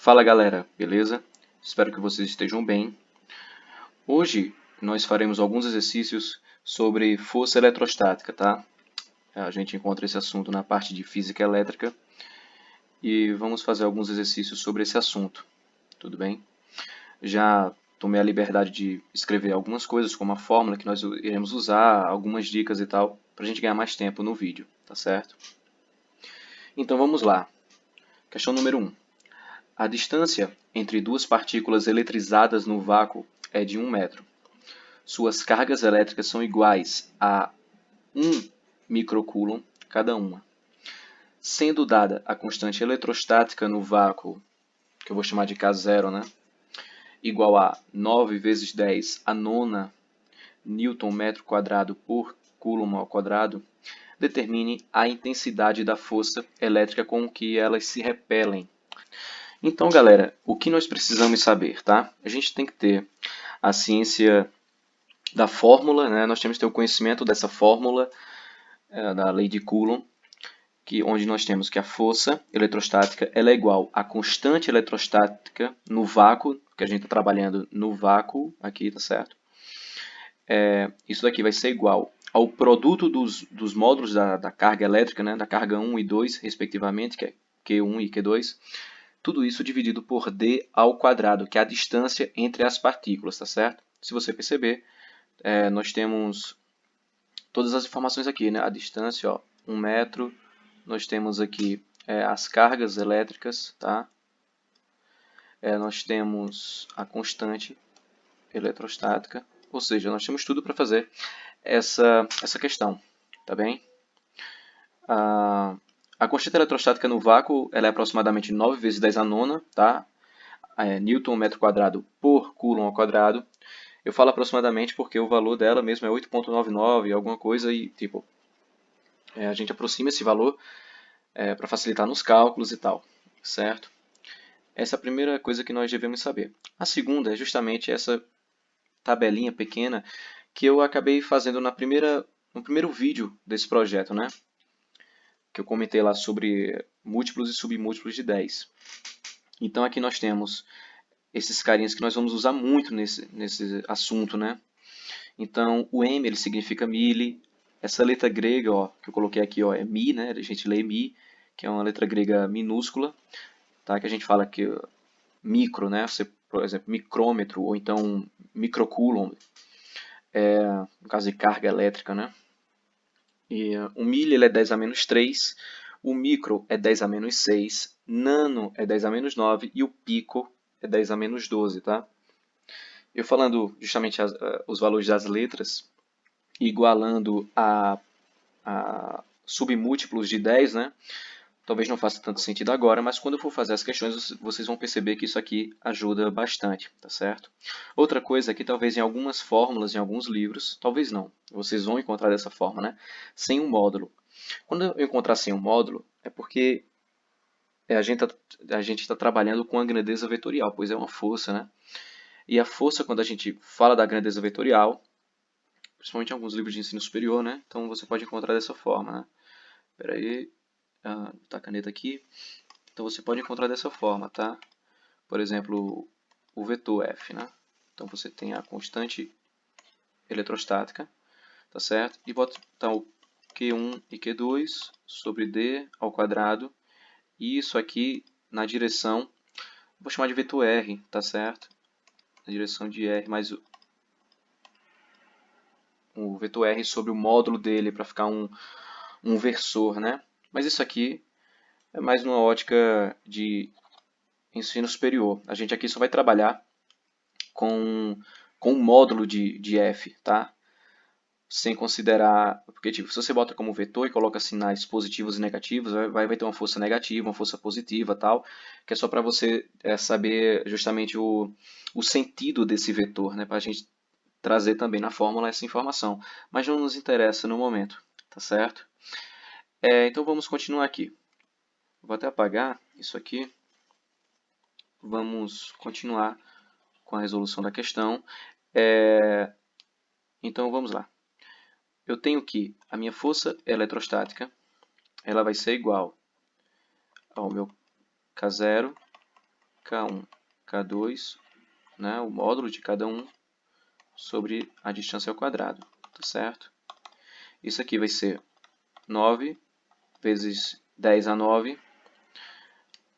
Fala galera, beleza? Espero que vocês estejam bem. Hoje nós faremos alguns exercícios sobre força eletrostática, tá? A gente encontra esse assunto na parte de física elétrica e vamos fazer alguns exercícios sobre esse assunto, tudo bem? Já tomei a liberdade de escrever algumas coisas, como a fórmula que nós iremos usar, algumas dicas e tal, para a gente ganhar mais tempo no vídeo, tá certo? Então vamos lá. Questão número 1. A distância entre duas partículas eletrizadas no vácuo é de 1 metro. Suas cargas elétricas são iguais a 1 microcoulomb cada uma. Sendo dada a constante eletrostática no vácuo, que eu vou chamar de K0, né? Igual a 9 vezes 10 a nona Newton metro quadrado por Coulomb ao quadrado, determine a intensidade da força elétrica com que elas se repelem. Então, galera, o que nós precisamos saber, tá? A gente tem que ter a ciência da fórmula, né? Nós temos que ter o conhecimento dessa fórmula da lei de Coulomb, onde nós temos que a força eletrostática ela é igual à constante eletrostática no vácuo, que a gente está trabalhando no vácuo aqui, tá certo? Isso daqui vai ser igual ao produto dos módulos da carga elétrica, né? Da carga 1 e 2, respectivamente, que é Q1 e Q2, tudo isso dividido por d ao quadrado, que é a distância entre as partículas, tá certo? Se você perceber, nós temos todas as informações aqui, né? A distância, ó, 1 metro, nós temos aqui as cargas elétricas, tá? Nós temos a constante eletrostática, ou seja, nós temos tudo para fazer essa questão, tá bem? A constante eletrostática no vácuo ela é aproximadamente 9 vezes 10 a nona, tá? Newton metro quadrado por Coulomb ao quadrado. Eu falo aproximadamente porque o valor dela mesmo é 8,99, alguma coisa, e tipo, a gente aproxima esse valor para facilitar nos cálculos e tal, certo? Essa é a primeira coisa que nós devemos saber. A segunda é justamente essa tabelinha pequena que eu acabei fazendo no primeiro vídeo desse projeto, né? Que eu comentei lá sobre múltiplos e submúltiplos de 10. Então aqui nós temos esses carinhas que nós vamos usar muito nesse assunto, né? Então o M ele significa milli. Essa letra grega, ó, que eu coloquei aqui, ó, é mi, né? A gente lê mi, que é uma letra grega minúscula, tá? Que a gente fala que micro, né? Você, por exemplo, micrômetro ou então microcoulomb, no caso de carga elétrica, né? E o milli ele é 10 a menos 3, o micro é 10 a menos 6, nano é 10 a menos 9 e o pico é 10 a menos 12, tá? Eu falando justamente os valores das letras, igualando a submúltiplos de 10, né? Talvez não faça tanto sentido agora, mas quando eu for fazer as questões, vocês vão perceber que isso aqui ajuda bastante, tá certo? Outra coisa é que talvez em algumas fórmulas, em alguns livros, talvez não, vocês vão encontrar dessa forma, né? Sem um módulo. Quando eu encontrar sem um módulo, é porque a gente está trabalhando com a grandeza vetorial, pois é uma força, né? E a força, quando a gente fala da grandeza vetorial, principalmente em alguns livros de ensino superior, né? Então você pode encontrar dessa forma, né? Espera aí, tá a caneta aqui. Então você pode encontrar dessa forma, tá? Por exemplo, o vetor F, né? Então você tem a constante eletrostática, tá certo? E bota então, o Q1 e Q2 sobre D ao quadrado. E isso aqui na direção, vou chamar de vetor R, tá certo? Na direção de R, mais o vetor R sobre o módulo dele para ficar um versor, né? Mas isso aqui é mais numa ótica de ensino superior. A gente aqui só vai trabalhar com um módulo de F, tá? Sem considerar, porque tipo, se você bota como vetor e coloca sinais positivos e negativos, vai ter uma força negativa, uma força positiva, tal, que é só para você saber justamente o sentido desse vetor, né? Para a gente trazer também na fórmula essa informação. Mas não nos interessa no momento, tá certo? Então vamos continuar aqui. Vou até apagar isso aqui. Vamos continuar com a resolução da questão. Então vamos lá. Eu tenho que a minha força ela vai ser igual ao meu K0, K1, K2, né, o módulo de cada um, sobre a distância ao quadrado, tá certo? Isso aqui vai ser 9 vezes 10 a 9.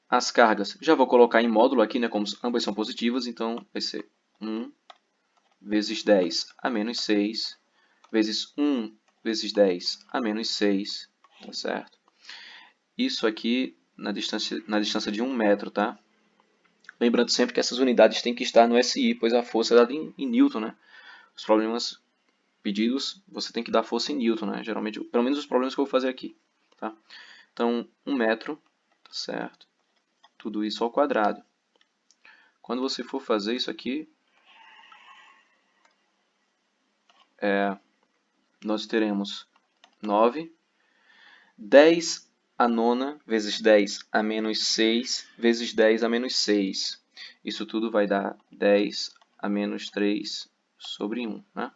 As cargas, já vou colocar em módulo aqui, né, como ambas são positivas, então vai ser 1 vezes 10 a menos 6, vezes 1 vezes 10 a menos 6, tá certo? Isso aqui na distância de 1 metro, tá? Lembrando sempre que essas unidades têm que estar no SI, pois a força é dada em Newton, né? Os problemas pedidos, você tem que dar força em Newton, né? Geralmente, pelo menos os problemas que eu vou fazer aqui, tá? Então, 1 metro, tá certo? Tudo isso ao quadrado. Quando você for fazer isso aqui, nós teremos 9, 10 a nona vezes 10 a menos 6 vezes 10 a menos 6. Isso tudo vai dar 10 a menos 3 sobre 1, né?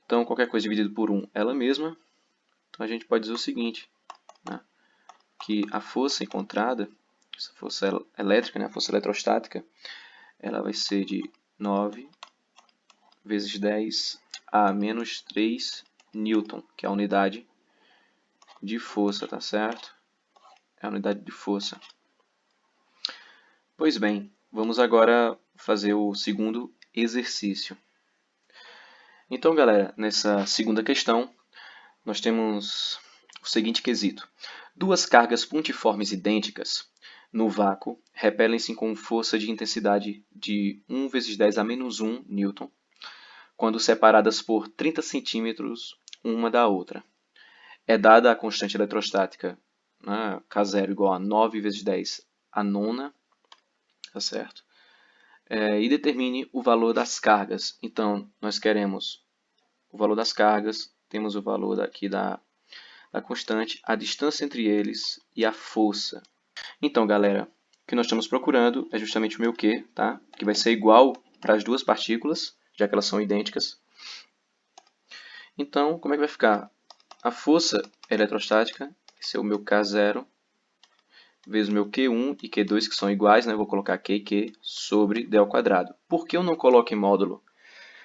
Então, qualquer coisa dividido por 1 ela mesma. Então, a gente pode dizer o seguinte, né? Que a força encontrada, essa força elétrica, né? A força eletrostática, ela vai ser de 9 vezes 10 a menos 3 newton, que é a unidade de força, tá certo? É a unidade de força. Pois bem, vamos agora fazer o segundo exercício. Então, galera, nessa segunda questão, nós temos o seguinte quesito. Duas cargas pontiformes idênticas no vácuo repelem-se com força de intensidade de 1 vezes 10 a menos 1 newton, quando separadas por 30 centímetros uma da outra. É dada a constante eletrostática, né, K0 igual a 9 vezes 10 a nona, tá certo? E determine o valor das cargas. Então, nós queremos o valor das cargas, temos o valor aqui da constante, a distância entre eles e a força. Então, galera, o que nós estamos procurando é justamente o meu Q, tá? Que vai ser igual para as duas partículas, já que elas são idênticas. Então, como é que vai ficar? A força eletrostática, esse é o meu K0, vezes o meu Q1 e Q2, que são iguais, né? Eu vou colocar Q e Q sobre D ao quadrado. Por que eu não coloco em módulo?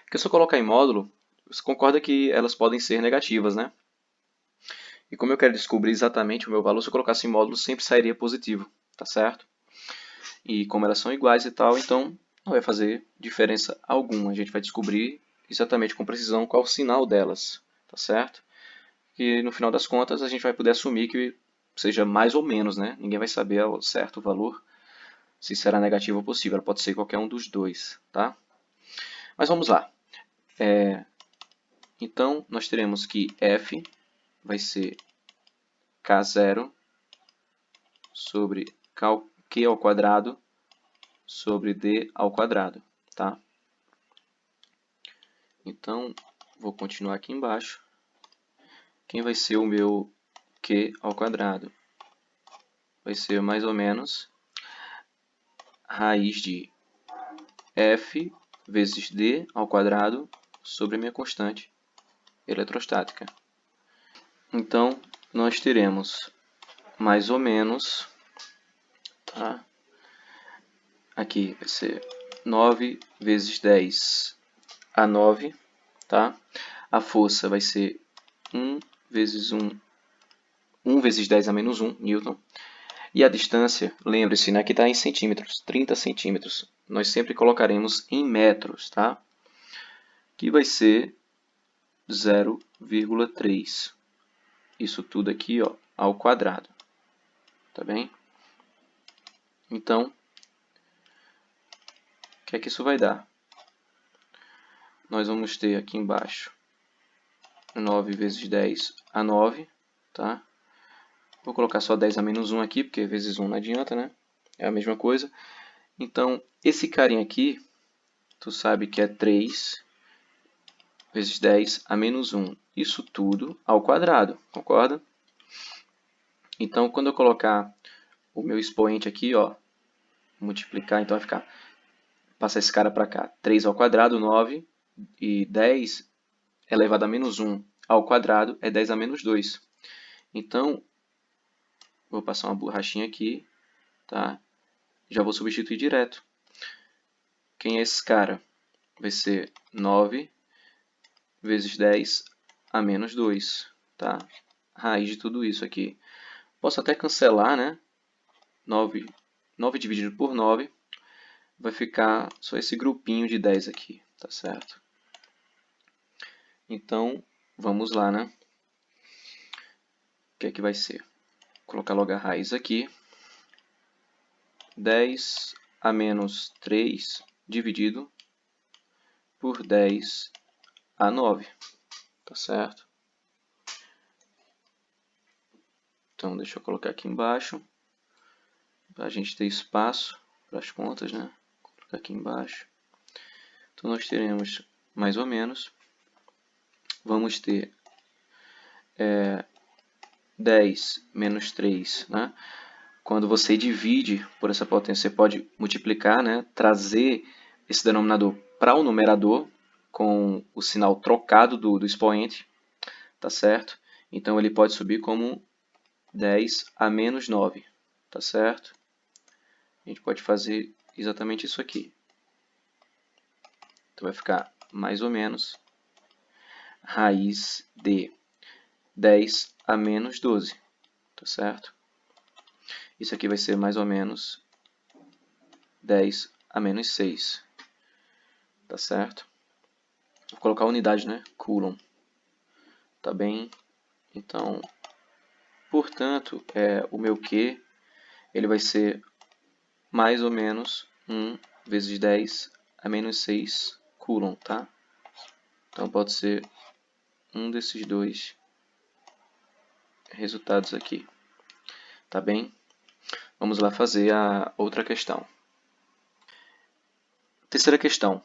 Porque se eu colocar em módulo, você concorda que elas podem ser negativas, né? E como eu quero descobrir exatamente o meu valor, se eu colocasse em módulo, sempre sairia positivo, tá certo? E como elas são iguais e tal, então não vai fazer diferença alguma. A gente vai descobrir exatamente com precisão qual o sinal delas, tá certo? E no final das contas a gente vai poder assumir que seja mais ou menos, né? Ninguém vai saber ao certo o valor, se será negativo ou positivo. Ela pode ser qualquer um dos dois, tá? Mas vamos lá. Então, nós teremos que F vai ser K0 sobre Q ao quadrado sobre D ao quadrado, tá? Então, vou continuar aqui embaixo. Quem vai ser o meu Q ao quadrado? Vai ser mais ou menos raiz de F vezes D ao quadrado sobre a minha constante eletrostática. Então, nós teremos mais ou menos, tá? Aqui vai ser 9 vezes 10 a 9, tá? A força vai ser 1 vezes 1 vezes 10 a menos 1 newton. E a distância, lembre-se, né, que está em centímetros, 30 centímetros. Nós sempre colocaremos em metros, tá? Que vai ser 0,3. Isso tudo aqui, ó, ao quadrado. Tá bem? Então, o que é que isso vai dar? Nós vamos ter aqui embaixo 9 vezes 10 a 9, tá? Vou colocar só 10 a menos 1 aqui, porque vezes 1 não adianta, né? É a mesma coisa. Então, esse carinha aqui, tu sabe que é 3 vezes 10 a menos 1. Isso tudo ao quadrado, concorda? Então, quando eu colocar o meu expoente aqui, ó, multiplicar, então vai ficar, passar esse cara para cá, 3 ao quadrado, 9, e 10 elevado a menos 1 ao quadrado é 10 a menos 2. Então, vou passar uma borrachinha aqui, tá? já vou substituir direto. Quem é esse cara? Vai ser 9 vezes 10 a menos 2, tá? Raiz de tudo isso aqui. Posso até cancelar, né? 9 dividido por 9 vai ficar só esse grupinho de 10 aqui, tá certo? Então, vamos lá, né? O que é que vai ser? Vou colocar logo a raiz aqui. 10 a menos 3 dividido por 10 a 9, tá certo? Então, deixa eu colocar aqui embaixo, para a gente ter espaço para as contas, né? Vou colocar aqui embaixo. Então, nós teremos, mais ou menos, vamos ter 10 menos 3, né? Quando você divide por essa potência, você pode multiplicar, né? Trazer esse denominador para o numerador com o sinal trocado do expoente, tá certo? Então, ele pode subir como 10 a menos 9, tá certo? A gente pode fazer exatamente isso aqui. Então, vai ficar mais ou menos raiz de 10 a menos 12, tá certo? Isso aqui vai ser mais ou menos 10 a menos 6, tá certo? Vou colocar a unidade, né? Coulomb, tá bem? Então, portanto, o meu Q ele vai ser mais ou menos 1 vezes 10 a menos 6 Coulomb, tá? Então, pode ser um desses dois resultados aqui, tá bem? Vamos lá fazer a outra questão. Terceira questão.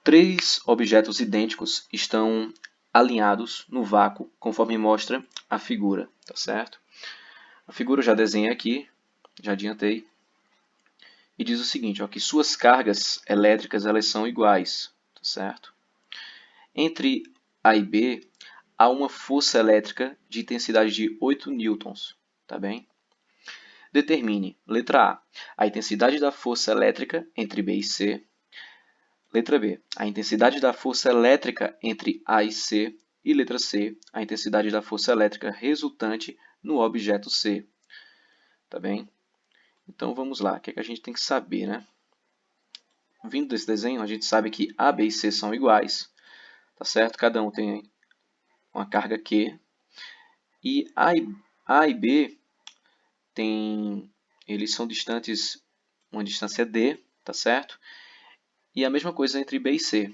3 objetos idênticos estão alinhados no vácuo, conforme mostra a figura, tá certo? A figura eu já desenhei aqui, já adiantei. E diz o seguinte, ó, que suas cargas elétricas elas são iguais, tá certo? Entre A e B, há uma força elétrica de intensidade de 8 newtons, tá bem? Determine, letra A intensidade da força elétrica entre B e C. Letra B, a intensidade da força elétrica entre A e C. E letra C, a intensidade da força elétrica resultante no objeto C. Tá bem? Então vamos lá, o que é que a gente tem que saber, né? Vindo desse desenho, a gente sabe que A, B e C são iguais, tá certo? Cada um tem uma carga Q. E A e B eles são distantes, uma distância D, tá certo? E a mesma coisa entre B e C,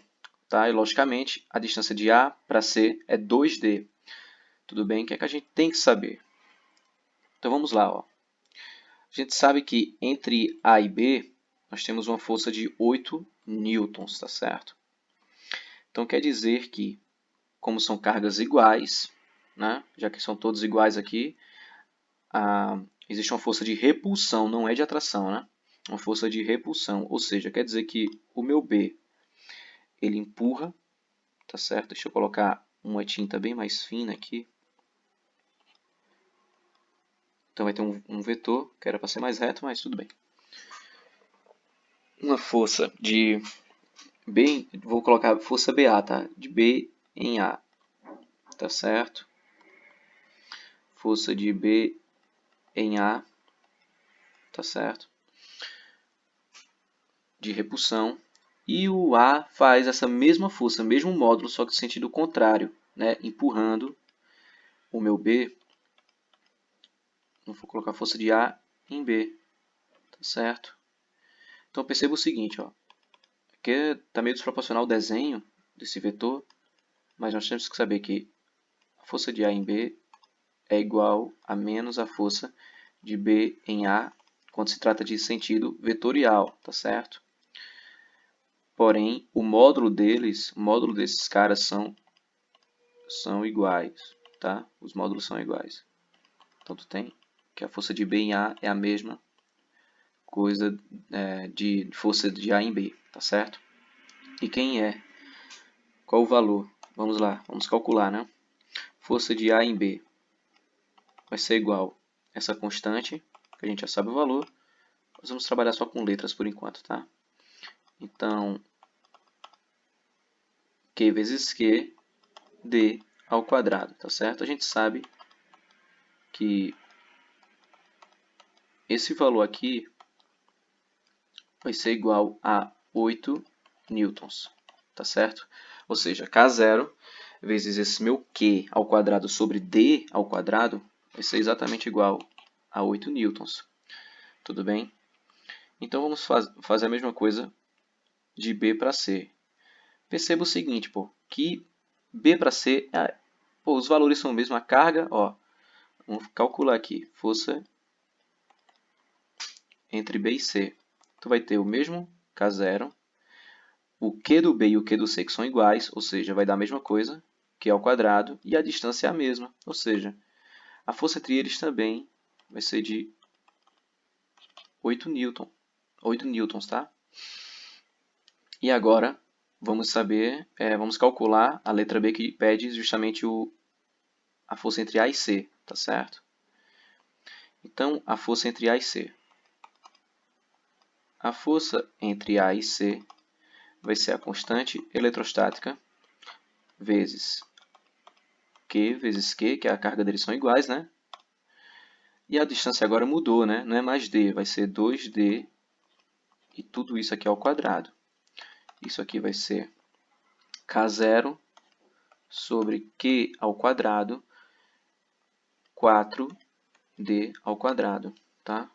tá? E logicamente, a distância de A para C é 2D. Tudo bem? O que é que a gente tem que saber? Então vamos lá, ó. A gente sabe que entre A e B, nós temos uma força de 8 newtons, tá certo? Então quer dizer que, como são cargas iguais, né? Já que são todos iguais aqui, existe uma força de repulsão, não é de atração, né? Uma força de repulsão, ou seja, quer dizer que o meu B, ele empurra, tá certo? Deixa eu colocar uma tinta bem mais fina aqui. Então vai ter um vetor, que era para ser mais reto, mas tudo bem. Uma força de B, vou colocar força BA, tá? De B em A, tá certo? Força de B em A, tá certo? De repulsão. E o A faz essa mesma força, mesmo módulo, só que no sentido contrário, né? Empurrando o meu B. Eu vou colocar força de A em B, tá certo? Então perceba o seguinte, ó. Aqui está meio desproporcional o desenho desse vetor, mas nós temos que saber que a força de A em B é igual a menos a força de B em A quando se trata de sentido vetorial, tá certo? Porém, o módulo desses caras são iguais, tá? Os módulos são iguais. Então, tu tem que a força de B em A é a mesma coisa de força de A em B, tá certo? E quem é? Qual o valor? Vamos lá, vamos calcular, né? Força de A em B vai ser igual a essa constante, que a gente já sabe o valor, nós vamos trabalhar só com letras por enquanto, tá? Então, Q vezes Q, D ao quadrado, tá certo? A gente sabe que esse valor aqui vai ser igual a 8 newtons, tá certo? Ou seja, K0 vezes esse meu Q ao quadrado sobre D ao quadrado vai ser exatamente igual a 8 newtons. Tudo bem? Então vamos fazer a mesma coisa de B para C. Perceba o seguinte, que B para C, os valores são o mesmo, a carga, vamos calcular aqui, força entre B e C. Tu vai ter o mesmo K0, o Q do B e o Q do C que são iguais, ou seja, vai dar a mesma coisa, Q ao quadrado, e a distância é a mesma, ou seja, a força entre eles também vai ser de 8 newtons, tá? E agora, vamos calcular a letra B que pede justamente a força entre A e C, tá certo? Então, a força entre A e C. A força entre A e C vai ser a constante eletrostática vezes Q, que a carga deles são iguais, né? E a distância agora mudou, né? Não é mais D, vai ser 2D e tudo isso aqui ao quadrado. Isso aqui vai ser K0 sobre Q ao quadrado 4D ao quadrado, tá?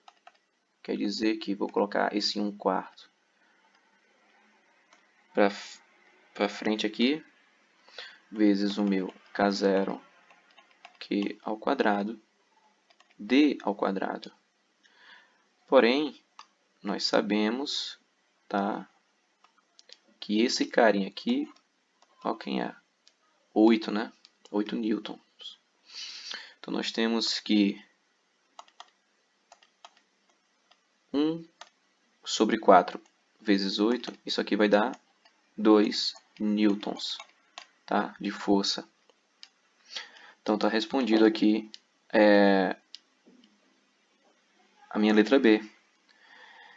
Quer dizer que vou colocar esse 1/4 para frente aqui, vezes o meu K0 Q ao quadrado, D ao quadrado. Porém, nós sabemos, tá, que esse carinha aqui, quem é? 8, né? 8 newtons. Então, nós temos que 1 sobre 4 vezes 8, isso aqui vai dar 2 newtons, tá? De força. Então, está respondido aqui a minha letra B.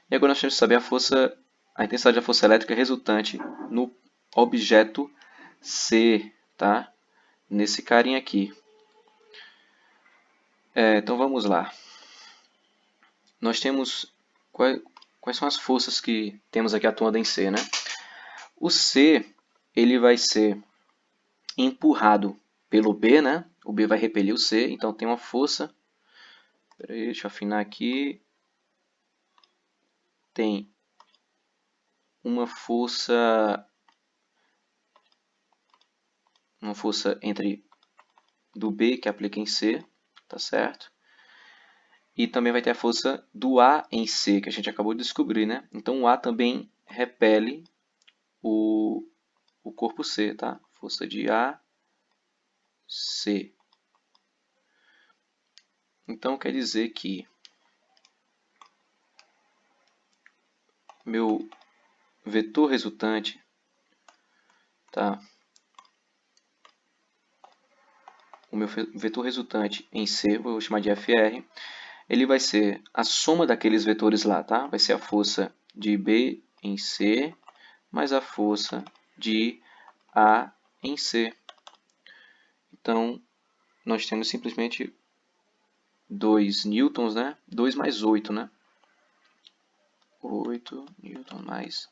E agora nós temos que saber a intensidade da força elétrica resultante no objeto C, tá? Nesse carinha aqui. Então vamos lá. Nós temos quais são as forças que temos aqui atuando em C, né? O C, ele vai ser empurrado pelo B, né? O B vai repelir o C, então tem uma força. Peraí, deixa eu afinar aqui. Tem uma força entre do B que aplica em C, tá certo? E também vai ter a força do A em C, que a gente acabou de descobrir, né? Então o A também repele o corpo C, tá? Força de A, C. Então quer dizer que meu vetor resultante, tá? O meu vetor resultante em C, vou chamar de FR, ele vai ser a soma daqueles vetores lá, tá? Vai ser a força de B em C mais a força de A em C. Então, nós temos simplesmente 2 newtons, né? 2 mais 8, né? 8 newtons mais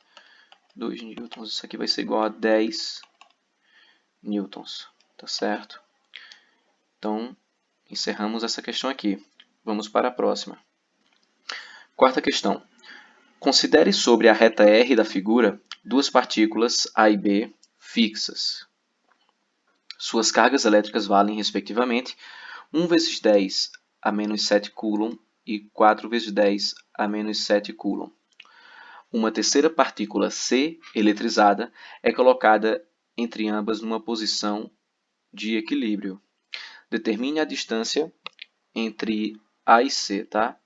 2 newtons. Isso aqui vai ser igual a 10 newtons, tá certo? Então, encerramos essa questão aqui. Vamos para a próxima. Quarta questão. Considere sobre a reta R da figura duas partículas A e B fixas. Suas cargas elétricas valem, respectivamente, 1 vezes 10 a menos 7 coulomb e 4 vezes 10 a menos 7 coulomb. Uma terceira partícula C eletrizada é colocada entre ambas numa posição de equilíbrio. Determine a distância entre A e C, tá?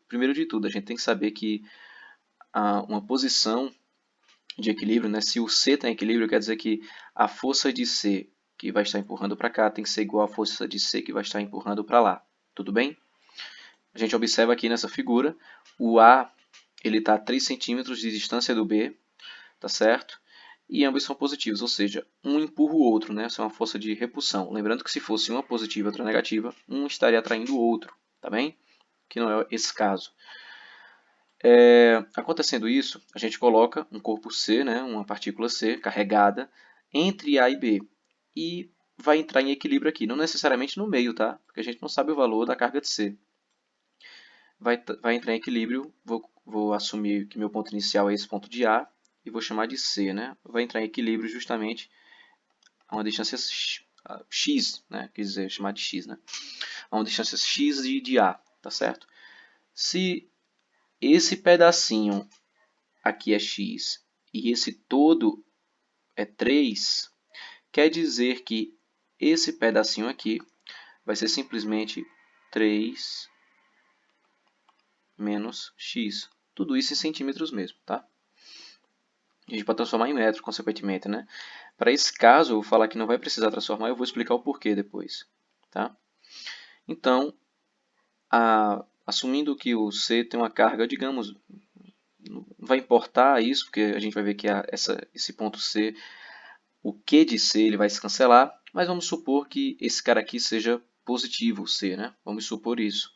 Primeiro de tudo, a gente tem que saber que uma posição de equilíbrio, né? Se o C está em equilíbrio, quer dizer que a força de C que vai estar empurrando para cá tem que ser igual à força de C que vai estar empurrando para lá. Tudo bem? a gente observa aqui nessa figura, o A ele está a 3 centímetros de distância do B, tá certo? E ambos são positivos, ou seja, um empurra o outro, né? Isso é uma força de repulsão. Lembrando que se fosse uma positiva e outra negativa, um estaria atraindo o outro, tá bem? Que não é esse caso. Acontecendo isso, a gente coloca um corpo C, né, uma partícula C carregada entre A e B e vai entrar em equilíbrio aqui, não necessariamente no meio, tá? Porque a gente não sabe o valor da carga de C. Vai entrar em equilíbrio, vou assumir que meu ponto inicial é esse ponto de A e vou chamar de C, né? Vai entrar em equilíbrio justamente a uma distância x, né? Quer dizer, chamar de x, né? A uma distância x de A, tá certo? Se esse pedacinho aqui é x e esse todo é 3, quer dizer que esse pedacinho aqui vai ser simplesmente 3 menos x. Tudo isso em centímetros mesmo, tá? A gente pode transformar em metro, consequentemente, né? Para esse caso, eu vou falar que não vai precisar transformar, eu vou explicar o porquê depois, tá? Então, assumindo que o C tem uma carga, digamos, não vai importar isso, porque a gente vai ver que esse ponto C, o Q de C, ele vai se cancelar, mas vamos supor que esse cara aqui seja positivo, o C, né? Vamos supor isso.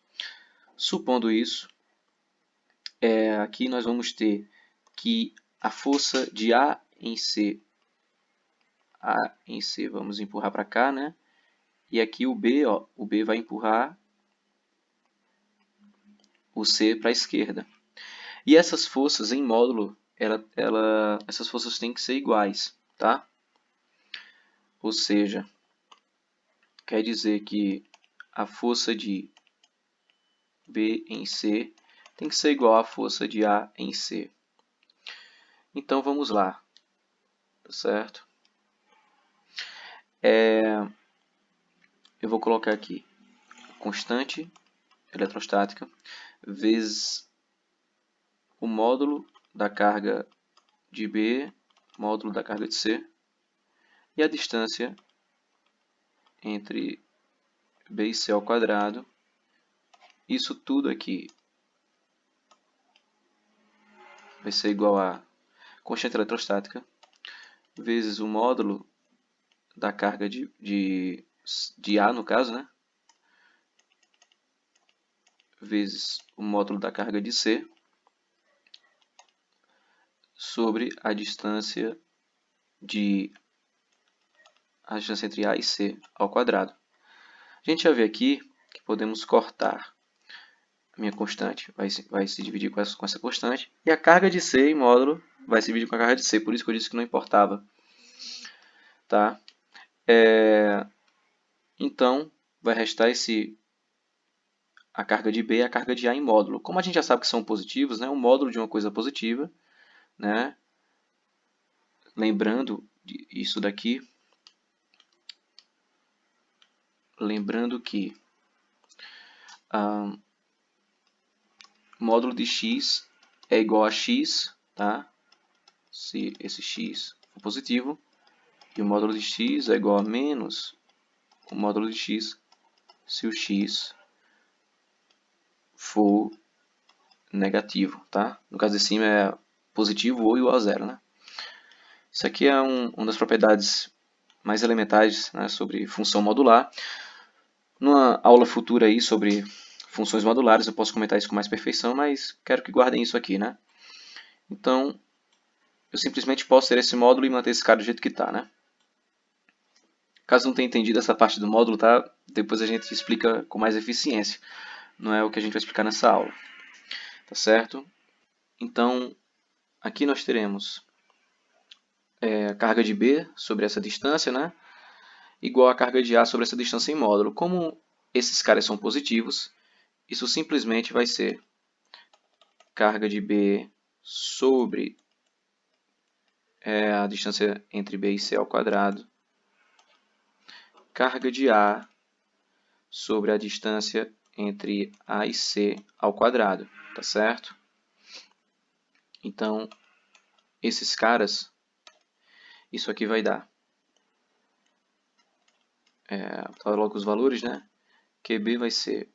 Supondo isso, aqui nós vamos ter que a força de A em C, vamos empurrar para cá, né? E aqui o B, ó, o B vai empurrar o C para a esquerda. E essas forças em módulo, essas forças têm que ser iguais, tá? Ou seja, quer dizer que a força de B em C tem que ser igual à força de A em C. Então vamos lá, tá certo? Eu vou colocar aqui constante eletrostática vezes o módulo da carga de B, módulo da carga de C, e a distância entre B e C ao quadrado. Isso tudo aqui vai ser igual a constante eletrostática vezes o módulo da carga de A, no caso, né? Vezes o módulo da carga de C sobre a distância entre A e C ao quadrado. A gente já vê aqui que podemos cortar a minha constante, vai se dividir com essa constante, e a carga de C em módulo vai se dividir com a carga de C, por isso que eu disse que não importava. Tá? Então, vai restar a carga de B e a carga de A em módulo. Como a gente já sabe que são positivos, né, um módulo de uma coisa positiva, né, lembrando isso daqui, lembrando que módulo de x é igual a x, tá? Se esse x for positivo, e o módulo de x é igual a menos o módulo de x se o x for negativo, tá? No caso de cima é positivo ou igual a zero, né? Isso aqui é uma das propriedades mais elementares, né, sobre função modular. Numa aula futura aí sobre funções modulares eu posso comentar isso com mais perfeição, mas quero que guardem isso aqui, né? Então, eu simplesmente posso ter esse módulo e manter esse cara do jeito que está, né? Caso não tenha entendido essa parte do módulo, tá? Depois a gente explica com mais eficiência. Não é o que a gente vai explicar nessa aula. Tá certo? Então, aqui nós teremos a carga de B sobre essa distância, né? Igual a carga de A sobre essa distância em módulo. Como esses caras são positivos, isso simplesmente vai ser carga de B sobre a distância entre B e C ao quadrado, carga de A sobre a distância entre A e C ao quadrado, tá certo? Então, esses caras, isso aqui vai dar. Fala logo os valores, né? QB vai ser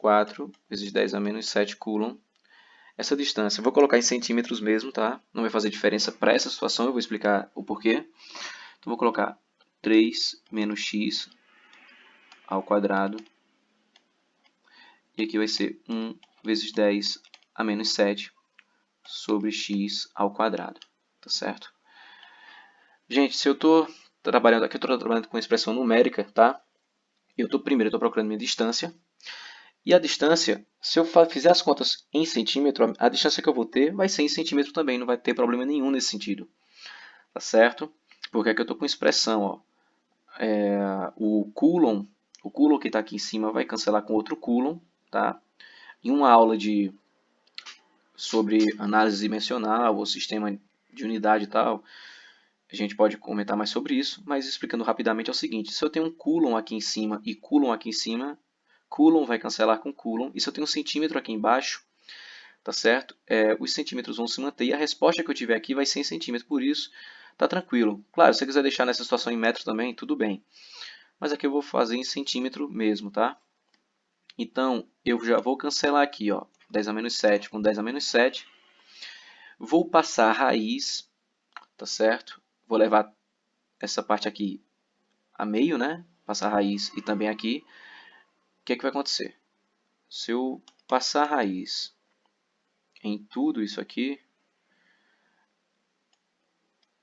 4 vezes 10 a menos 7 coulomb. Essa distância, eu vou colocar em centímetros mesmo, tá? Não vai fazer diferença para essa situação, eu vou explicar o porquê. Então, vou colocar 3 menos x ao quadrado. E aqui vai ser 1 vezes 10 a menos 7 sobre x ao quadrado, tá certo? Gente, se eu estou trabalhando aqui, eu estou trabalhando com expressão numérica, tá? Primeiro eu estou procurando minha distância. E a distância, se eu fizer as contas em centímetro, a distância que eu vou ter vai ser em centímetro também, não vai ter problema nenhum nesse sentido. Tá certo? Porque aqui eu estou com expressão, ó. O coulomb que está aqui em cima vai cancelar com outro coulomb, tá? Em uma aula sobre análise dimensional ou sistema de unidade e tal, a gente pode comentar mais sobre isso, mas explicando rapidamente é o seguinte: se eu tenho um coulomb aqui em cima e coulomb aqui em cima, coulomb vai cancelar com coulomb, e se eu tenho um centímetro aqui embaixo, tá certo? Os centímetros vão se manter e a resposta que eu tiver aqui vai ser em centímetro, por isso tá tranquilo. Claro, se você quiser deixar nessa situação em metro também, tudo bem. Mas aqui eu vou fazer em centímetro mesmo, tá? Então, eu já vou cancelar aqui, ó, 10 a menos 7 com 10 a menos 7. Vou passar a raiz, tá certo? Vou levar essa parte aqui a meio, né? Passar a raiz e também aqui. O que é que vai acontecer? Se eu passar a raiz em tudo isso aqui,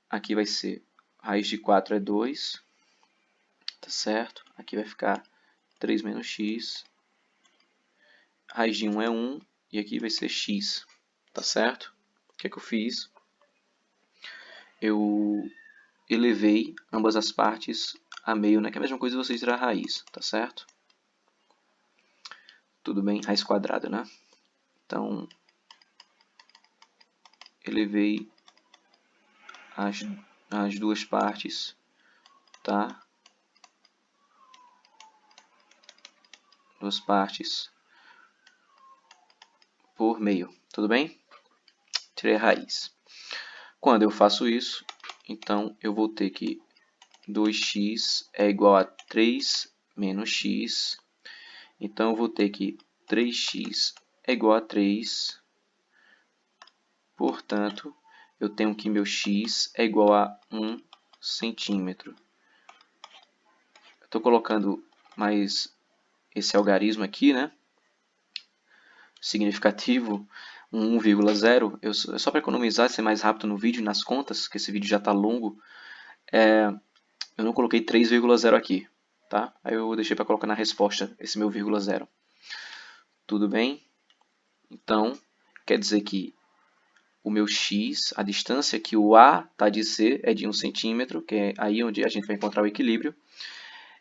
aqui vai ser raiz de 4 é 2, tá certo? Aqui vai ficar 3 menos x. Raiz de 1 é 1 e aqui vai ser x, tá certo? O que é que eu fiz? Eu elevei ambas as partes a meio, né? Que é a mesma coisa de você tirar a raiz, tá certo? Tudo bem? Raiz quadrada, né? Então, elevei as duas partes, tá? Duas partes por meio, tudo bem? Tirei a raiz. Quando eu faço isso, então eu vou ter que 2x é igual a 3 menos x. Então eu vou ter que 3x é igual a 3. Portanto, eu tenho que meu x é igual a 1 centímetro. Estou colocando mais esse algarismo aqui, né? Significativo, um 1,0. Só para economizar, ser mais rápido no vídeo e nas contas, que esse vídeo já está longo, eu não coloquei 3,0 aqui, tá? Aí eu deixei para colocar na resposta esse meu vírgula zero. Tudo bem? Então, quer dizer que o meu x, a distância que o A está de C é de 1 centímetro, que é aí onde a gente vai encontrar o equilíbrio.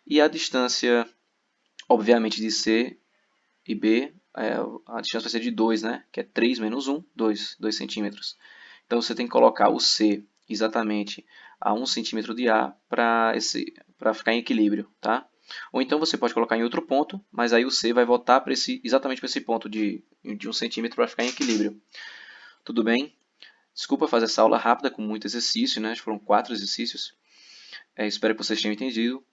E a distância, obviamente, de C e B, a distância vai ser de 2, né? Que é 3 menos 1, 2 centímetros. Então, você tem que colocar o C exatamente a 1 centímetro de A para ficar em equilíbrio, tá? Ou então você pode colocar em outro ponto, mas aí o C vai voltar exatamente para esse ponto de 1 centímetro para ficar em equilíbrio. Tudo bem? Desculpa fazer essa aula rápida com muito exercício, né? Foram 4 exercícios. Espero que vocês tenham entendido.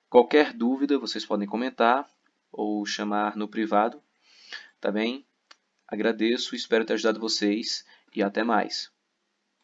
Qualquer dúvida, vocês podem comentar ou chamar no privado, tá bem? Agradeço, espero ter ajudado vocês e até mais.